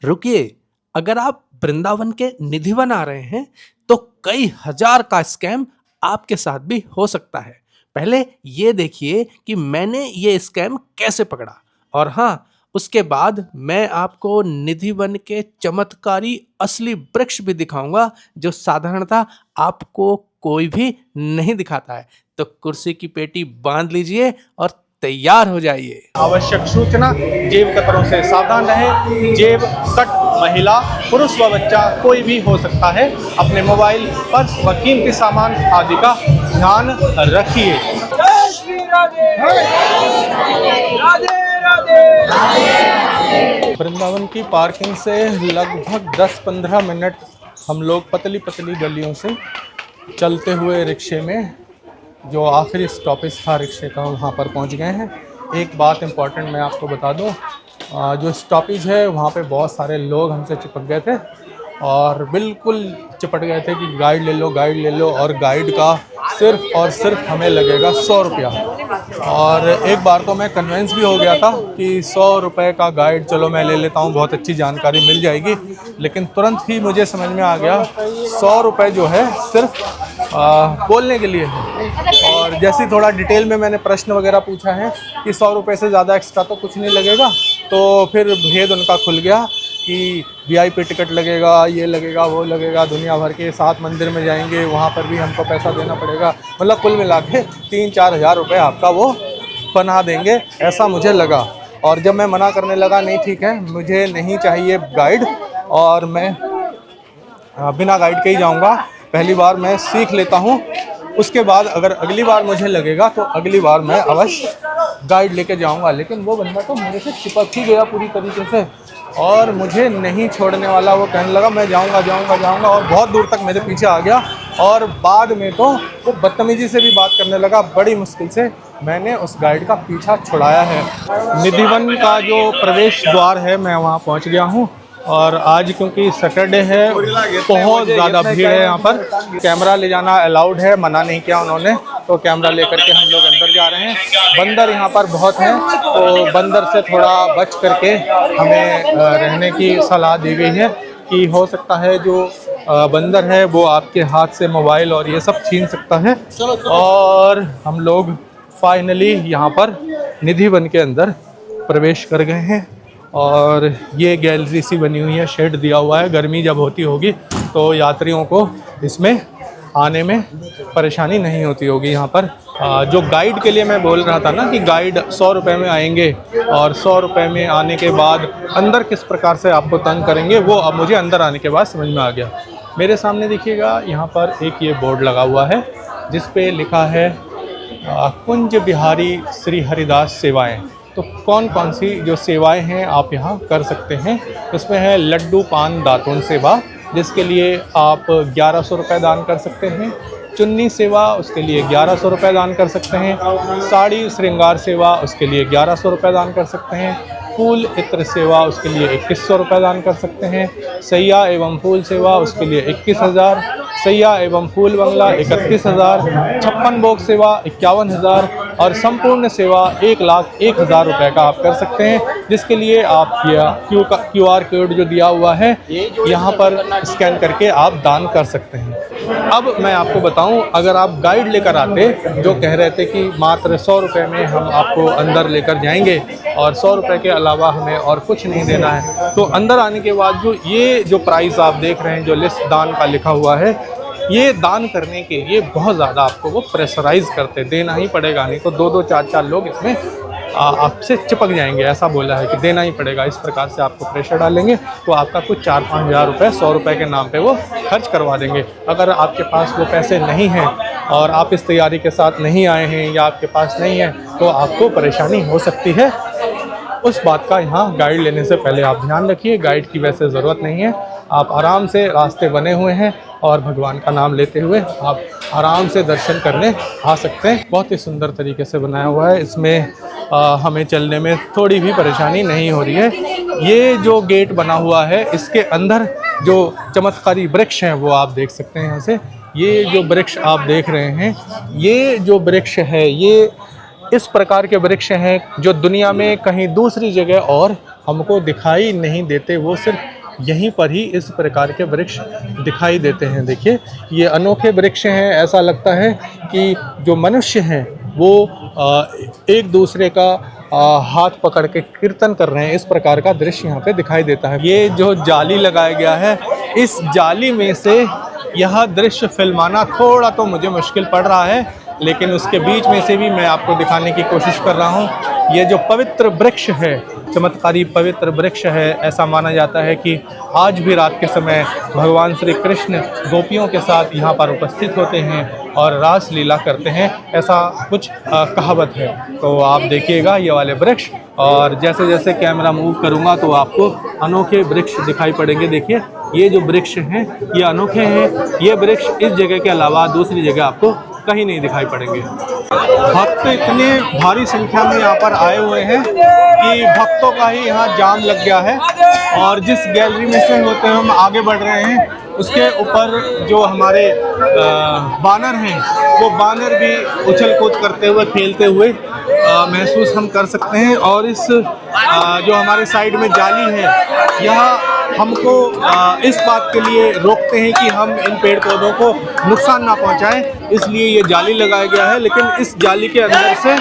रुकिए, अगर आप वृंदावन के निधिवन आ रहे हैं तो कई हजार का स्कैम आपके साथ भी हो सकता है। पहले ये देखिए कि मैंने ये स्कैम कैसे पकड़ा, और हाँ, उसके बाद मैं आपको निधिवन के चमत्कारी असली वृक्ष भी दिखाऊंगा जो साधारणतः आपको कोई भी नहीं दिखाता है। तो कुर्सी की पेटी बांध लीजिए और तैयार हो जाइए। आवश्यक सूचना, जेब कतरों से सावधान रहें। जेब कट महिला, पुरुष व बच्चा कोई भी हो सकता है। अपने मोबाइल, पर्स व कीमती सामान आदि का ध्यान रखिए। जय श्री राधे राधे राधे। वृंदावन की पार्किंग से लगभग 10-15 मिनट हम लोग पतली पतली गलियों से चलते हुए रिक्शे में जो आखिरी स्टॉपेज था रिक्शे का वहाँ पर पहुँच गए हैं। एक बात इम्पॉर्टेंट मैं आपको बता दूँ, जो स्टॉपेज है वहाँ पे बहुत सारे लोग हमसे चिपक गए थे और बिल्कुल चिपट गए थे कि गाइड ले लो, और गाइड का सिर्फ और सिर्फ हमें लगेगा 100 रुपया। और एक बार तो मैं कन्विंस भी हो गया था कि 100 रुपये का गाइड चलो मैं ले लेता हूँ, बहुत अच्छी जानकारी मिल जाएगी। लेकिन तुरंत ही मुझे समझ में आ गया 100 रुपये जो है सिर्फ बोलने के लिए है। और जैसे ही थोड़ा डिटेल में मैंने प्रश्न वगैरह पूछा है कि 100 रुपये से ज़्यादा एक्स्ट्रा तो कुछ नहीं लगेगा, तो फिर भेद उनका खुल गया कि वीआईपी टिकट लगेगा, ये लगेगा, वो लगेगा, दुनिया भर के 7 मंदिर में जाएंगे, वहाँ पर भी हमको पैसा देना पड़ेगा। मतलब कुल मिला के 3-4 हज़ार रुपये आपका वो बना देंगे, ऐसा मुझे लगा। और जब मैं मना करने लगा नहीं ठीक है, मुझे नहीं चाहिए गाइड और मैं बिना गाइड के ही जाऊँगा, पहली बार मैं सीख लेता हूँ, उसके बाद अगर अगली बार मुझे लगेगा तो अगली बार मैं अवश्य गाइड लेके जाऊँगा। लेकिन वो बंदा तो मेरे से चिपक ही गया पूरी तरीके से और मुझे नहीं छोड़ने वाला। वो कहने लगा मैं जाऊँगा और बहुत दूर तक मेरे पीछे आ गया। और बाद में तो वो बदतमीजी से भी बात करने लगा। बड़ी मुश्किल से मैंने उस गाइड का पीछा छुड़ाया है। निधिवन का जो प्रवेश द्वार है मैं वहाँ पहुँच गया हूँ। और आज क्योंकि सैटरडे है, बहुत ज़्यादा भीड़ है यहाँ पर। कैमरा ले जाना अलाउड है, मना नहीं किया उन्होंने, तो कैमरा लेकर के हम लोग अंदर जा रहे हैं। बंदर यहाँ पर बहुत हैं, तो बंदर से थोड़ा बच करके हमें रहने की सलाह दी गई है कि हो सकता है जो बंदर है वो आपके हाथ से मोबाइल और ये सब छीन सकता है। और हम लोग फाइनली यहाँ पर निधिवन के अंदर प्रवेश कर गए हैं। और ये गैलरी सी बनी हुई है, शेड दिया हुआ है। गर्मी जब होती होगी तो यात्रियों को इसमें आने में परेशानी नहीं होती होगी। यहाँ पर जो गाइड के लिए मैं बोल रहा था ना कि गाइड 100 रुपये में आएंगे और 100 रुपये में आने के बाद अंदर किस प्रकार से आपको तंग करेंगे, वो अब मुझे अंदर आने के बाद समझ में आ गया। मेरे सामने देखिएगा यहाँ पर एक ये बोर्ड लगा हुआ है जिस पे लिखा है कुंज बिहारी श्री हरिदास सेवाएं। तो कौन कौन सी जो सेवाएं हैं आप यहाँ कर सकते हैं, इसमें है लड्डू पान दातून सेवा, जिसके लिए आप 1100 रुपये दान कर सकते हैं। चुन्नी सेवा, उसके लिए 1100 रुपये दान कर सकते हैं। साड़ी श्रृंगार सेवा, उसके लिए 1100 रुपये दान कर सकते हैं। फूल इत्र सेवा, उसके लिए 2100 रुपये दान कर सकते हैं। सैया एवं फूल सेवा, उसके लिए 21,000। सैया एवं फूल बंगला 31,000। 56 भोग सेवा 51,000। और संपूर्ण सेवा 1,01,000 रुपये का आप कर सकते हैं, जिसके लिए आप यह QR कोड जो दिया हुआ है यहाँ पर स्कैन करके आप दान कर सकते हैं। अब मैं आपको बताऊं, अगर आप गाइड लेकर आते जो कह रहे थे कि मात्र 100 रुपये में हम आपको अंदर लेकर जाएंगे और 100 रुपये के अलावा हमें और कुछ नहीं देना है, तो अंदर आने के बाद जो प्राइस आप देख रहे हैं, जो लिस्ट दान का लिखा हुआ है, ये दान करने के लिए बहुत ज़्यादा आपको वो प्रेशराइज़ करते, देना ही पड़ेगा, नहीं तो 2-2 4-4 लोग इसमें आपसे चिपक जाएंगे। ऐसा बोला है कि देना ही पड़ेगा। इस प्रकार से आपको प्रेशर डालेंगे तो आपका कुछ 4-5 हज़ार रुपये 100 रुपये के नाम पे वो खर्च करवा देंगे। अगर आपके पास वो पैसे नहीं हैं और आप इस तैयारी के साथ नहीं आए हैं या आपके पास नहीं है, तो आपको परेशानी हो सकती है। उस बात का यहाँ गाइड लेने से पहले आप ध्यान रखिए। गाइड की वैसे ज़रूरत नहीं है, आप आराम से, रास्ते बने हुए हैं और भगवान का नाम लेते हुए आप आराम से दर्शन करने आ सकते हैं। बहुत ही सुंदर तरीके से बनाया हुआ है, इसमें हमें चलने में थोड़ी भी परेशानी नहीं हो रही है। ये जो गेट बना हुआ है, इसके अंदर जो चमत्कारी वृक्ष हैं वो आप देख सकते हैं। यहाँ से ये जो वृक्ष आप देख रहे हैं, ये जो वृक्ष है ये इस प्रकार के वृक्ष हैं जो दुनिया में कहीं दूसरी जगह और हमको दिखाई नहीं देते, वो सिर्फ यहीं पर ही इस प्रकार के वृक्ष दिखाई देते हैं। देखिए ये अनोखे वृक्ष हैं, ऐसा लगता है कि जो मनुष्य हैं वो एक दूसरे का हाथ पकड़ के कीर्तन कर रहे हैं, इस प्रकार का दृश्य यहाँ पे दिखाई देता है। ये जो जाली लगाया गया है, इस जाली में से यह दृश्य फिल्माना थोड़ा तो मुझे मुश्किल पड़ रहा है, लेकिन उसके बीच में से भी मैं आपको दिखाने की कोशिश कर रहा हूँ। ये जो पवित्र वृक्ष है, चमत्कारी पवित्र वृक्ष है, ऐसा माना जाता है कि आज भी रात के समय भगवान श्री कृष्ण गोपियों के साथ यहाँ पर उपस्थित होते हैं और रास लीला करते हैं, ऐसा कुछ कहावत है। तो आप देखिएगा ये वाले वृक्ष, और जैसे जैसे कैमरा मूव करूँगा तो आपको अनोखे वृक्ष दिखाई पड़ेंगे। देखिए ये जो वृक्ष हैं ये अनोखे हैं, ये वृक्ष इस जगह के अलावा दूसरी जगह आपको कहीं नहीं दिखाई पड़ेंगे। भक्त इतने भारी संख्या में यहाँ पर आए हुए हैं कि भक्तों का ही यहाँ जाम लग गया है, और जिस गैलरी में से होते हुए हम आगे बढ़ रहे हैं उसके ऊपर जो हमारे बानर हैं वो बानर भी उछल कूद करते हुए, खेलते हुए महसूस हम कर सकते हैं। और इस जो हमारे साइड में जाली है यह हमको इस बात के लिए रोकते हैं कि हम इन पेड़ पौधों को नुकसान ना पहुंचाएं, इसलिए ये जाली लगाया गया है। लेकिन इस जाली के अंदर से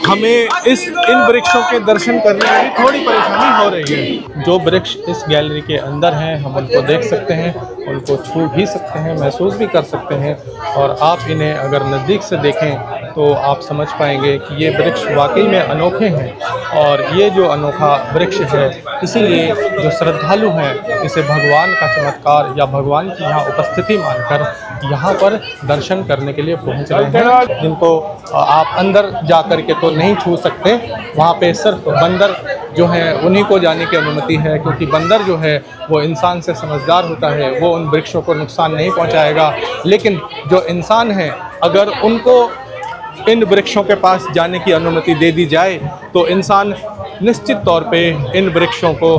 हमें इन वृक्षों के दर्शन करने में भी थोड़ी परेशानी हो रही है। जो वृक्ष इस गैलरी के अंदर हैं हम उनको देख सकते हैं, उनको छू भी सकते हैं, महसूस भी कर सकते हैं, और आप इन्हें अगर नज़दीक से देखें तो आप समझ पाएंगे कि ये वृक्ष वाकई में अनोखे हैं। और ये जो अनोखा वृक्ष है, इसीलिए जो श्रद्धालु हैं इसे भगवान का चमत्कार या भगवान की यहाँ उपस्थिति मानकर यहाँ पर दर्शन करने के लिए पहुँच रहे हैं, जिनको आप अंदर जा कर के तो नहीं छू सकते। वहाँ पे सिर्फ बंदर जो हैं उन्हीं को जाने की अनुमति है, क्योंकि बंदर जो है वो इंसान से समझदार होता है, वो उन वृक्षों को नुकसान नहीं पहुँचाएगा। लेकिन जो इंसान हैं अगर उनको इन वृक्षों के पास जाने की अनुमति दे दी जाए तो इंसान निश्चित तौर पे इन वृक्षों को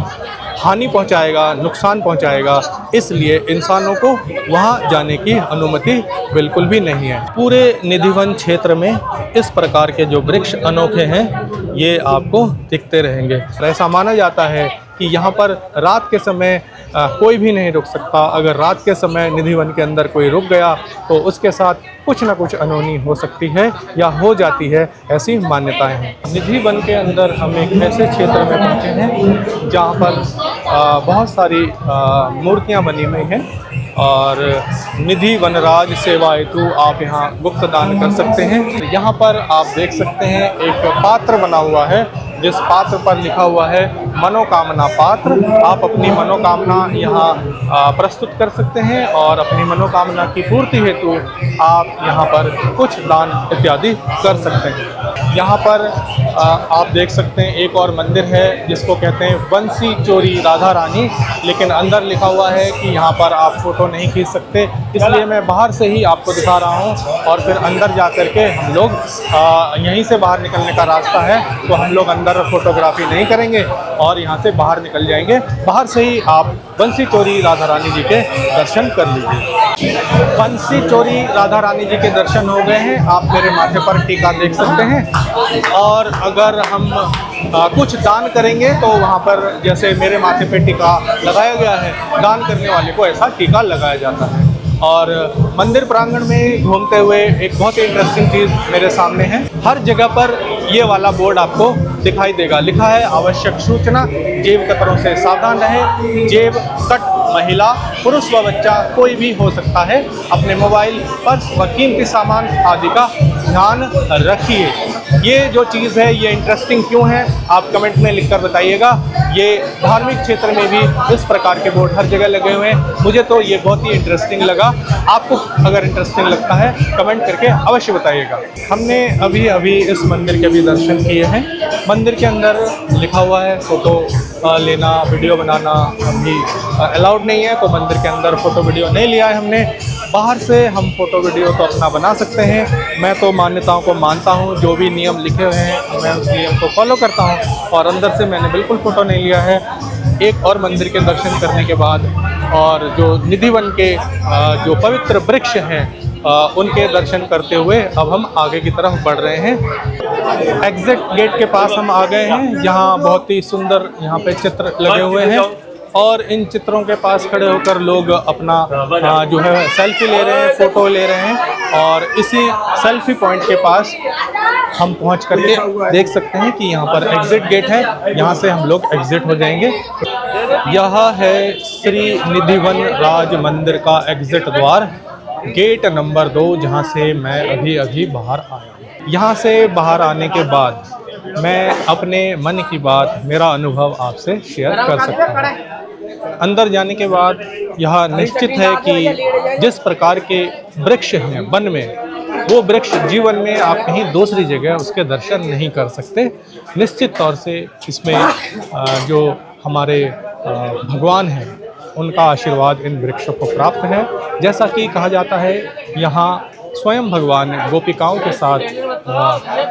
हानि पहुंचाएगा, नुकसान पहुंचाएगा, इसलिए इंसानों को वहां जाने की अनुमति बिल्कुल भी नहीं है। पूरे निधिवन क्षेत्र में इस प्रकार के जो वृक्ष अनोखे हैं ये आपको दिखते रहेंगे। ऐसा माना जाता है कि यहाँ पर रात के समय कोई भी नहीं रुक सकता। अगर रात के समय निधिवन के अंदर कोई रुक गया तो उसके साथ कुछ ना कुछ अनहोनी हो सकती है या हो जाती है, ऐसी मान्यताएं हैं। निधिवन के अंदर हम एक ऐसे क्षेत्र में पहुँचे हैं जहाँ पर बहुत सारी मूर्तियाँ बनी हुई हैं, और निधि वनराज सेवा हेतु आप यहाँ गुप्त दान कर सकते हैं। यहाँ पर आप देख सकते हैं एक पात्र बना हुआ है, जिस पात्र पर लिखा हुआ है मनोकामना पात्र। आप अपनी मनोकामना यहाँ प्रस्तुत कर सकते हैं और अपनी मनोकामना की पूर्ति हेतु आप यहाँ पर कुछ दान इत्यादि कर सकते हैं। यहाँ पर आप देख सकते हैं एक और मंदिर है जिसको कहते हैं बंसी चोरी राधा रानी, लेकिन अंदर लिखा हुआ है कि यहाँ पर आप फ़ोटो नहीं खींच सकते, इसलिए मैं बाहर से ही आपको दिखा रहा हूँ। और फिर अंदर जा कर के हम लोग यहीं से बाहर निकलने का रास्ता है, तो हम लोग अंदर फोटोग्राफी नहीं करेंगे और यहाँ से बाहर निकल जाएंगे। बाहर से ही आप बंसी चोरी राधा रानी जी के दर्शन कर लीजिए। बंसी चोरी राधा रानी जी के दर्शन हो गए हैं। आप मेरे माथे पर टीका देख सकते हैं, और अगर हम कुछ दान करेंगे तो वहाँ पर जैसे मेरे माथे पे टीका लगाया गया है, दान करने वाले को ऐसा टीका लगाया जाता है। और मंदिर प्रांगण में घूमते हुए एक बहुत ही इंटरेस्टिंग चीज़ मेरे सामने है। हर जगह पर ये वाला बोर्ड आपको दिखाई देगा, लिखा है आवश्यक सूचना, जेब कतरों से सावधान रहें। जेब कट महिला, पुरुष व बच्चा कोई भी हो सकता है। अपने मोबाइल, पर्स व कीमती सामान आदि का ध्यान रखिए। ये जो चीज़ है ये इंटरेस्टिंग क्यों है आप कमेंट में लिखकर बताइएगा। ये धार्मिक क्षेत्र में भी इस प्रकार के बोर्ड हर जगह लगे हुए हैं। मुझे तो ये बहुत ही इंटरेस्टिंग लगा। आपको अगर इंटरेस्टिंग लगता है कमेंट करके अवश्य बताइएगा। हमने अभी अभी इस मंदिर के भी दर्शन किए हैं। मंदिर के अंदर लिखा हुआ है फ़ोटो लेना, वीडियो बनाना अभी अलाउड नहीं है, तो मंदिर के अंदर फ़ोटो वीडियो नहीं लिया है हमने। बाहर से हम फ़ोटो वीडियो तो अपना बना सकते हैं। मैं तो मान्यताओं को मानता हूँ, जो भी नियम लिखे हुए हैं मैं उस नियम को फॉलो करता हूँ, और अंदर से मैंने बिल्कुल फ़ोटो नहीं लिया है। एक और मंदिर के दर्शन करने के बाद और जो निधिवन के जो पवित्र वृक्ष हैं उनके दर्शन करते हुए अब हम आगे की तरफ बढ़ रहे हैं। एग्जिट गेट के पास हम आ गए हैं। यहाँ बहुत ही सुंदर यहाँ पे चित्र लगे हुए हैं और इन चित्रों के पास खड़े होकर लोग अपना जो है सेल्फी ले रहे हैं, फ़ोटो ले रहे हैं। और इसी सेल्फी पॉइंट के पास हम पहुंच करके देख सकते हैं कि यहाँ पर एग्जिट गेट है, यहाँ से हम लोग एग्जिट हो जाएंगे। यह है श्री निधिवन राज मंदिर का एग्जिट द्वार, गेट नंबर 2, जहाँ से मैं अभी बाहर आया। यहाँ से बाहर आने के बाद मैं अपने मन की बात, मेरा अनुभव आपसे शेयर कर सकता हूँ। अंदर जाने के बाद यह निश्चित है कि जिस प्रकार के वृक्ष हैं वन में, वो वृक्ष जीवन में आप कहीं दूसरी जगह उसके दर्शन नहीं कर सकते। निश्चित तौर से इसमें जो हमारे भगवान हैं उनका आशीर्वाद इन वृक्षों को प्राप्त है। जैसा कि कहा जाता है, यहाँ स्वयं भगवान गोपिकाओं के साथ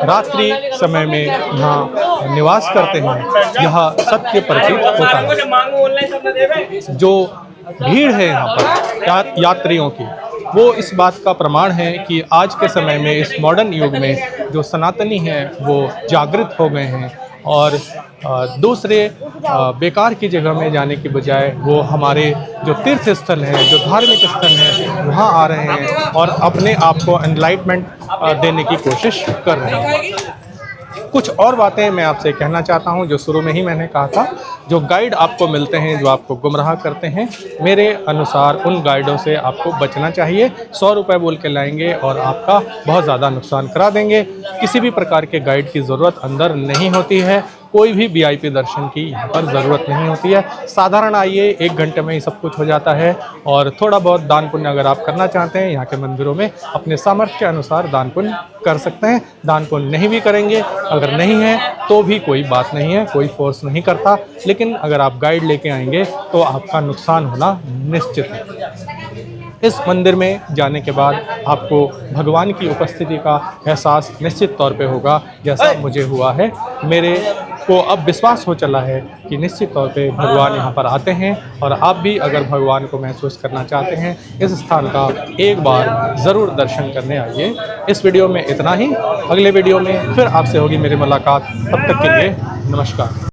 रात्रि समय में यहाँ निवास करते हैं। यह सत्य प्रतीत होता है। जो भीड़ है यहाँ पर यात्रियों की, वो इस बात का प्रमाण है कि आज के समय में, इस मॉडर्न युग में, जो सनातनी हैं वो जागृत हो गए हैं और दूसरे बेकार की जगह में जाने की बजाय वो हमारे जो तीर्थ स्थल हैं, जो धार्मिक स्थल हैं, वहाँ आ रहे हैं और अपने आप को एनलाइटमेंट देने की कोशिश कर रहे हैं। कुछ और बातें मैं आपसे कहना चाहता हूं, जो शुरू में ही मैंने कहा था। जो गाइड आपको मिलते हैं, जो आपको गुमराह करते हैं, मेरे अनुसार उन गाइडों से आपको बचना चाहिए। 100 रुपये बोल के लाएंगे और आपका बहुत ज़्यादा नुकसान करा देंगे। किसी भी प्रकार के गाइड की ज़रूरत अंदर नहीं होती है। कोई भी वीआईपी दर्शन की यहाँ पर ज़रूरत नहीं होती है। साधारण आइए, 1 घंटे में ही सब कुछ हो जाता है। और थोड़ा बहुत दान पुण्य अगर आप करना चाहते हैं, यहाँ के मंदिरों में अपने सामर्थ्य के अनुसार दान पुण्य कर सकते हैं। दान पुण्य नहीं भी करेंगे, अगर नहीं है तो भी कोई बात नहीं है, कोई फोर्स नहीं करता। लेकिन अगर आप गाइड लेके आएंगे तो आपका नुकसान होना निश्चित है। इस मंदिर में जाने के बाद आपको भगवान की उपस्थिति का एहसास निश्चित तौर पे होगा, जैसा मुझे हुआ है। मेरे को अब विश्वास हो चला है कि निश्चित तौर पे भगवान यहाँ पर आते हैं और आप भी अगर भगवान को महसूस करना चाहते हैं, इस स्थान का एक बार ज़रूर दर्शन करने आइए। इस वीडियो में इतना ही। अगले वीडियो में फिर आपसे होगी मेरी मुलाकात। तब तक के लिए नमस्कार।